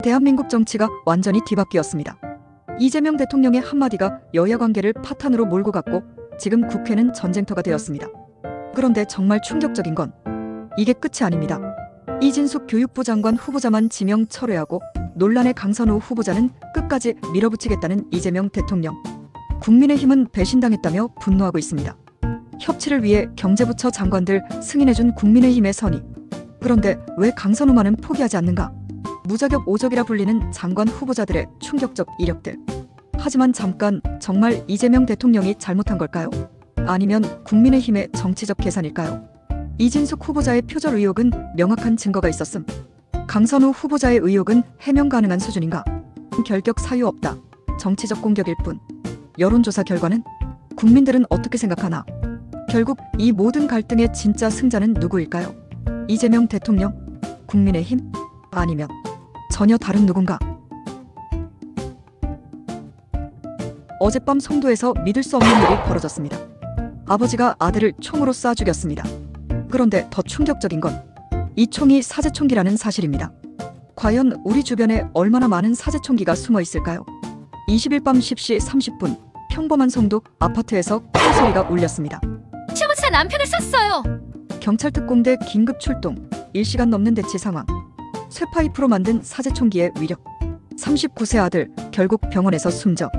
대한민국 정치가 완전히 뒤바뀌었습니다. 이재명 대통령의 한마디가 여야 관계를 파탄으로 몰고 갔고 지금 국회는 전쟁터가 되었습니다. 그런데 정말 충격적인 건 이게 끝이 아닙니다. 이진숙 교육부 장관 후보자만 지명 철회하고 논란의 강선우 후보자는 끝까지 밀어붙이겠다는 이재명 대통령. 국민의힘은 배신당했다며 분노하고 있습니다. 협치를 위해 경제부처 장관들 승인해준 국민의힘의 선의. 그런데 왜 강선우만은 포기하지 않는가? 무자격 오적이라 불리는 장관 후보자들의 충격적 이력들. 하지만 잠깐, 정말 이재명 대통령이 잘못한 걸까요? 아니면 국민의힘의 정치적 계산일까요? 이진숙 후보자의 표절 의혹은 명확한 증거가 있었음. 강선우 후보자의 의혹은 해명 가능한 수준인가? 결격 사유 없다. 정치적 공격일 뿐. 여론조사 결과는? 국민들은 어떻게 생각하나? 결국 이 모든 갈등의 진짜 승자는 누구일까요? 이재명 대통령? 국민의힘? 아니면 전혀 다른 누군가? 어젯밤 송도에서 믿을 수 없는 일이 벌어졌습니다. 아버지가 아들을 총으로 쏴 죽였습니다. 그런데 더 충격적인 건 이 총이 사제총기라는 사실입니다. 과연 우리 주변에 얼마나 많은 사제총기가 숨어 있을까요? 20일 밤 10시 30분 평범한 송도 아파트에서 큰 소리가 울렸습니다. 시어머니가 남편을 쐈어요. 경찰 특공대 긴급 출동. 1시간 넘는 대치 상황. 쇠파이프로 만든 사제총기의 위력. 39세 아들 결국 병원에서 숨져.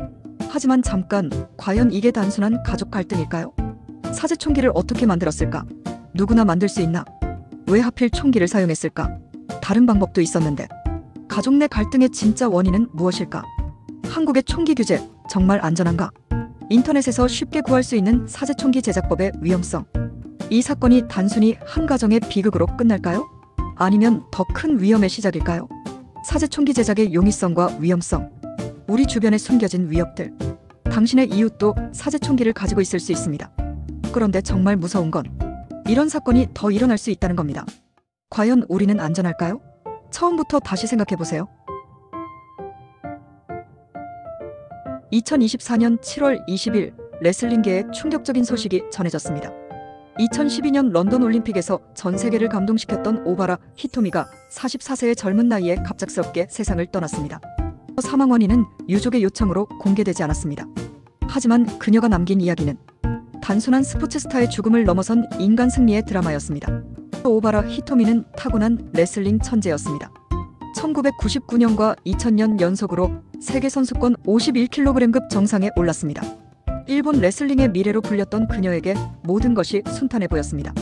하지만 잠깐, 과연 이게 단순한 가족 갈등일까요? 사제총기를 어떻게 만들었을까? 누구나 만들 수 있나? 왜 하필 총기를 사용했을까? 다른 방법도 있었는데. 가족 내 갈등의 진짜 원인은 무엇일까? 한국의 총기 규제 정말 안전한가? 인터넷에서 쉽게 구할 수 있는 사제총기 제작법의 위험성. 이 사건이 단순히 한 가정의 비극으로 끝날까요? 아니면 더 큰 위험의 시작일까요? 사제총기 제작의 용이성과 위험성. 우리 주변에 숨겨진 위협들. 당신의 이웃도 사제총기를 가지고 있을 수 있습니다. 그런데 정말 무서운 건 이런 사건이 더 일어날 수 있다는 겁니다. 과연 우리는 안전할까요? 처음부터 다시 생각해보세요. 2024년 7월 20일 레슬링계에 충격적인 소식이 전해졌습니다. 2012년 런던 올림픽에서 전 세계를 감동시켰던 오바라 히토미가 44세의 젊은 나이에 갑작스럽게 세상을 떠났습니다. 사망 원인은 유족의 요청으로 공개되지 않았습니다. 하지만 그녀가 남긴 이야기는 단순한 스포츠 스타의 죽음을 넘어선 인간 승리의 드라마였습니다. 오바라 히토미는 타고난 레슬링 천재였습니다. 1999년과 2000년 연속으로 세계선수권 51kg급 정상에 올랐습니다. 일본 레슬링의 미래로 불렸던 그녀에게 모든 것이 순탄해 보였습니다.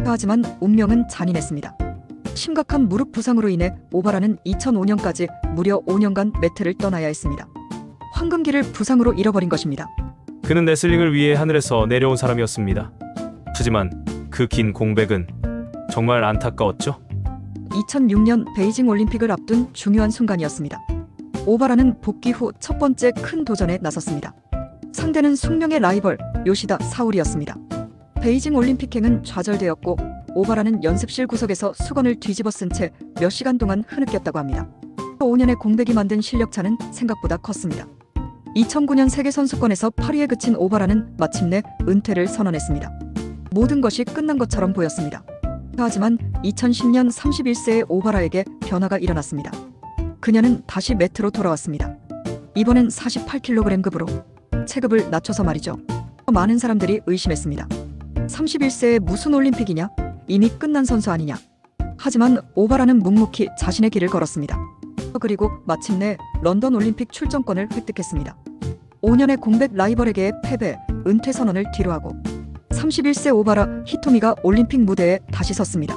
하지만 운명은 잔인했습니다. 심각한 무릎 부상으로 인해 오바라는 2005년까지 무려 5년간 매트를 떠나야 했습니다. 황금기를 부상으로 잃어버린 것입니다. 그는 레슬링을 위해 하늘에서 내려온 사람이었습니다. 하지만 그 긴 공백은 정말 안타까웠죠. 2006년 베이징 올림픽을 앞둔 중요한 순간이었습니다. 오바라는 복귀 후 첫 번째 큰 도전에 나섰습니다. 상대는 숙명의 라이벌 요시다 사울이었습니다. 베이징 올림픽행은 좌절되었고 오바라는 연습실 구석에서 수건을 뒤집어 쓴 채 몇 시간 동안 흐느꼈다고 합니다. 5년의 공백이 만든 실력차는 생각보다 컸습니다. 2009년 세계선수권에서 8위에 그친 오바라는 마침내 은퇴를 선언했습니다. 모든 것이 끝난 것처럼 보였습니다. 하지만 2010년 31세의 오바라에게 변화가 일어났습니다. 그녀는 다시 매트로 돌아왔습니다. 이번엔 48kg급으로. 체급을 낮춰서 말이죠. 많은 사람들이 의심했습니다. 31세에 무슨 올림픽이냐? 이미 끝난 선수 아니냐? 하지만 오바라는 묵묵히 자신의 길을 걸었습니다. 그리고 마침내 런던 올림픽 출전권을 획득했습니다. 5년의 공백 라이벌에게의 패배, 은퇴 선언을 뒤로하고 31세 오바라 히토미가 올림픽 무대에 다시 섰습니다.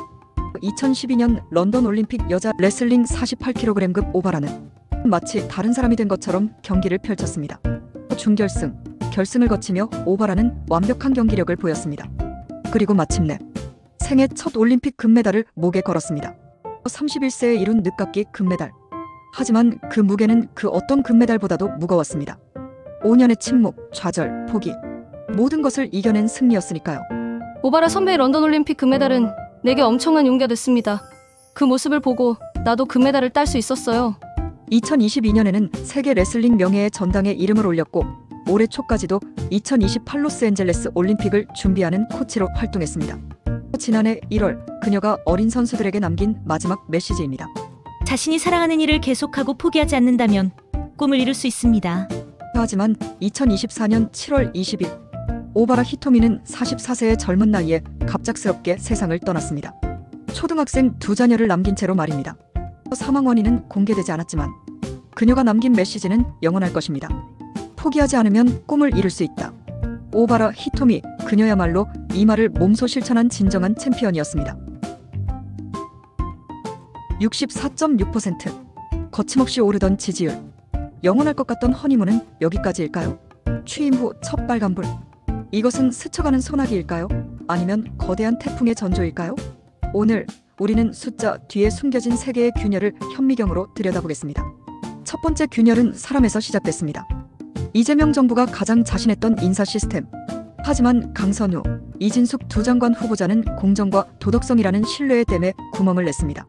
2012년 런던 올림픽 여자 레슬링 48kg급 오바라는 마치 다른 사람이 된 것처럼 경기를 펼쳤습니다. 준결승, 결승을 거치며 오바라는 완벽한 경기력을 보였습니다. 그리고 마침내 생애 첫 올림픽 금메달을 목에 걸었습니다. 31세에 이룬 늦깎이 금메달. 하지만 그 무게는 그 어떤 금메달보다도 무거웠습니다. 5년의 침묵, 좌절, 포기. 모든 것을 이겨낸 승리였으니까요. 오바라 선배의 런던 올림픽 금메달은 내게 엄청난 용기가 됐습니다. 그 모습을 보고 나도 금메달을 딸 수 있었어요. 2022년에는 세계 레슬링 명예의 전당에 이름을 올렸고 올해 초까지도 2028 로스앤젤레스 올림픽을 준비하는 코치로 활동했습니다. 지난해 1월 그녀가 어린 선수들에게 남긴 마지막 메시지입니다. 자신이 사랑하는 일을 계속하고 포기하지 않는다면 꿈을 이룰 수 있습니다. 하지만 2024년 7월 20일 오바라 히토미는 44세의 젊은 나이에 갑작스럽게 세상을 떠났습니다. 초등학생 2자녀를 남긴 채로 말입니다. 사망 원인은 공개되지 않았지만 그녀가 남긴 메시지는 영원할 것입니다. 포기하지 않으면 꿈을 이룰 수 있다. 오바라 히토미, 그녀야말로 이 말을 몸소 실천한 진정한 챔피언이었습니다. 64.6%. 거침없이 오르던 지지율. 영원할 것 같던 허니문은 여기까지일까요? 취임 후 첫 빨간불. 이것은 스쳐가는 소나기일까요? 아니면 거대한 태풍의 전조일까요? 오늘 우리는 숫자 뒤에 숨겨진 세계의 균열을 현미경으로 들여다보겠습니다. 첫 번째 균열은 사람에서 시작됐습니다. 이재명 정부가 가장 자신했던 인사 시스템. 하지만 강선우, 이진숙 두 장관 후보자는 공정과 도덕성이라는 신뢰의 댐에 구멍을 냈습니다.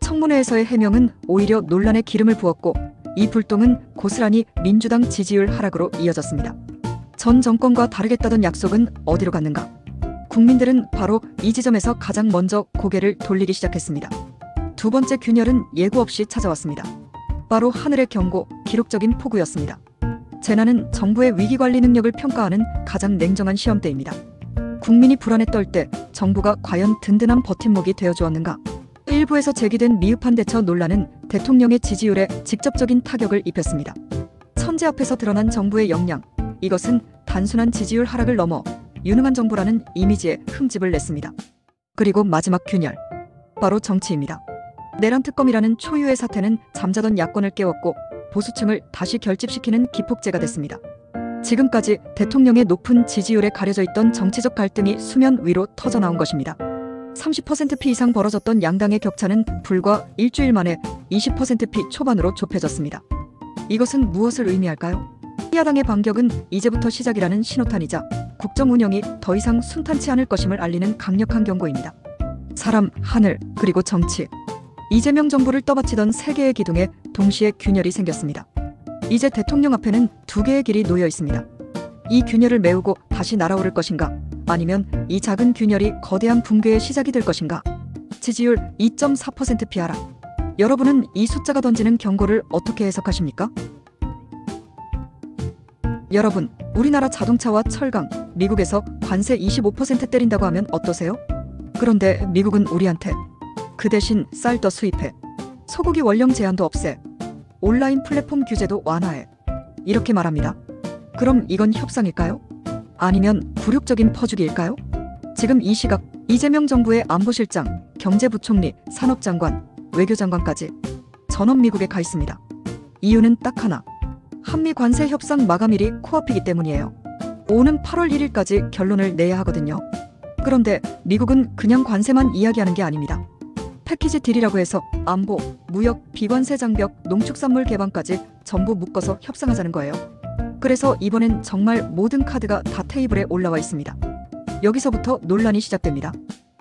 청문회에서의 해명은 오히려 논란에 기름을 부었고 이 불똥은 고스란히 민주당 지지율 하락으로 이어졌습니다. 전 정권과 다르겠다던 약속은 어디로 갔는가? 국민들은 바로 이 지점에서 가장 먼저 고개를 돌리기 시작했습니다. 두 번째 균열은 예고 없이 찾아왔습니다. 바로 하늘의 경고, 기록적인 폭우였습니다. 재난은 정부의 위기관리 능력을 평가하는 가장 냉정한 시험대입니다. 국민이 불안에 떨 때 정부가 과연 든든한 버팀목이 되어주었는가? 일부에서 제기된 미흡한 대처 논란은 대통령의 지지율에 직접적인 타격을 입혔습니다. 천재 앞에서 드러난 정부의 역량, 이것은 단순한 지지율 하락을 넘어 유능한 정부라는 이미지에 흠집을 냈습니다. 그리고 마지막 균열, 바로 정치입니다. 내란 특검이라는 초유의 사태는 잠자던 야권을 깨웠고 보수층을 다시 결집시키는 기폭제가 됐습니다. 지금까지 대통령의 높은 지지율에 가려져 있던 정치적 갈등이 수면 위로 터져나온 것입니다. 30%피 이상 벌어졌던 양당의 격차는 불과 일주일 만에 20%피 초반으로 좁혀졌습니다. 이것은 무엇을 의미할까요? 야당의 반격은 이제부터 시작이라는 신호탄이자 국정 운영이 더 이상 순탄치 않을 것임을 알리는 강력한 경고입니다. 사람, 하늘, 그리고 정치. 이재명 정부를 떠받치던 세 개의 기둥에 동시에 균열이 생겼습니다. 이제 대통령 앞에는 두 개의 길이 놓여 있습니다. 이 균열을 메우고 다시 날아오를 것인가? 아니면 이 작은 균열이 거대한 붕괴의 시작이 될 것인가? 지지율 2.4%피 하락. 여러분은 이 숫자가 던지는 경고를 어떻게 해석하십니까? 여러분, 우리나라 자동차와 철강, 미국에서 관세 25% 때린다고 하면 어떠세요? 그런데 미국은 우리한테 그 대신 쌀 더 수입해, 소고기 원령 제한도 없애, 온라인 플랫폼 규제도 완화해, 이렇게 말합니다. 그럼 이건 협상일까요? 아니면 굴욕적인 퍼주기일까요? 지금 이 시각 이재명 정부의 안보실장, 경제부총리, 산업장관, 외교장관까지 전원 미국에 가 있습니다. 이유는 딱 하나. 한미 관세 협상 마감일이 코앞이기 때문이에요. 오는 8월 1일까지 결론을 내야 하거든요. 그런데 미국은 그냥 관세만 이야기하는 게 아닙니다. 패키지 딜이라고 해서 안보, 무역, 비관세 장벽, 농축산물 개방까지 전부 묶어서 협상하자는 거예요. 그래서 이번엔 정말 모든 카드가 다 테이블에 올라와 있습니다. 여기서부터 논란이 시작됩니다.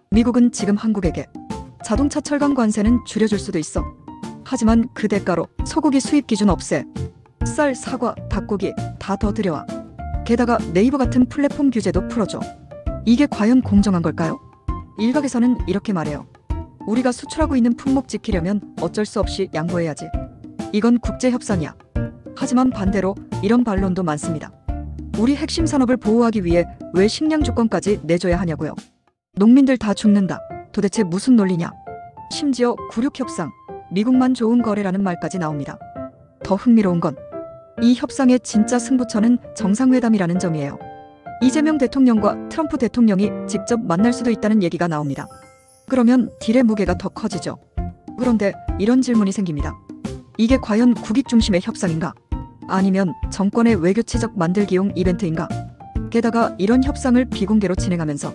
미국은 지금 한국에게 자동차 철강 관세는 줄여줄 수도 있어. 하지만 그 대가로 소고기 수입 기준 없애, 쌀, 사과, 닭고기 다 더 들여와. 게다가 네이버 같은 플랫폼 규제도 풀어줘. 이게 과연 공정한 걸까요? 일각에서는 이렇게 말해요. 우리가 수출하고 있는 품목 지키려면 어쩔 수 없이 양보해야지. 이건 국제협상이야. 하지만 반대로 이런 반론도 많습니다. 우리 핵심 산업을 보호하기 위해 왜 식량 주권까지 내줘야 하냐고요. 농민들 다 죽는다. 도대체 무슨 논리냐. 심지어 굴욕협상, 미국만 좋은 거래라는 말까지 나옵니다. 더 흥미로운 건 이 협상의 진짜 승부처는 정상회담이라는 점이에요. 이재명 대통령과 트럼프 대통령이 직접 만날 수도 있다는 얘기가 나옵니다. 그러면 딜의 무게가 더 커지죠. 그런데 이런 질문이 생깁니다. 이게 과연 국익 중심의 협상인가? 아니면 정권의 외교치적 만들기용 이벤트인가? 게다가 이런 협상을 비공개로 진행하면서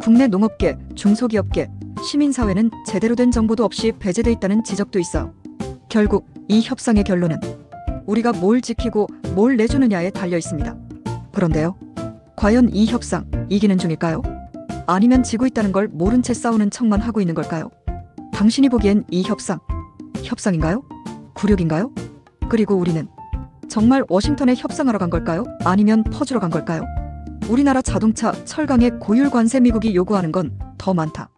국내 농업계, 중소기업계, 시민사회는 제대로 된 정보도 없이 배제돼 있다는 지적도 있어요. 결국 이 협상의 결론은 우리가 뭘 지키고 뭘 내주느냐에 달려 있습니다. 그런데요, 과연 이 협상 이기는 중일까요? 아니면 지고 있다는 걸 모른 채 싸우는 척만 하고 있는 걸까요? 당신이 보기엔 이 협상, 협상인가요? 굴욕인가요? 그리고 우리는 정말 워싱턴에 협상하러 간 걸까요? 아니면 퍼주러 간 걸까요? 우리나라 자동차, 철강의 고율 관세 미국이 요구하는 건 더 많다.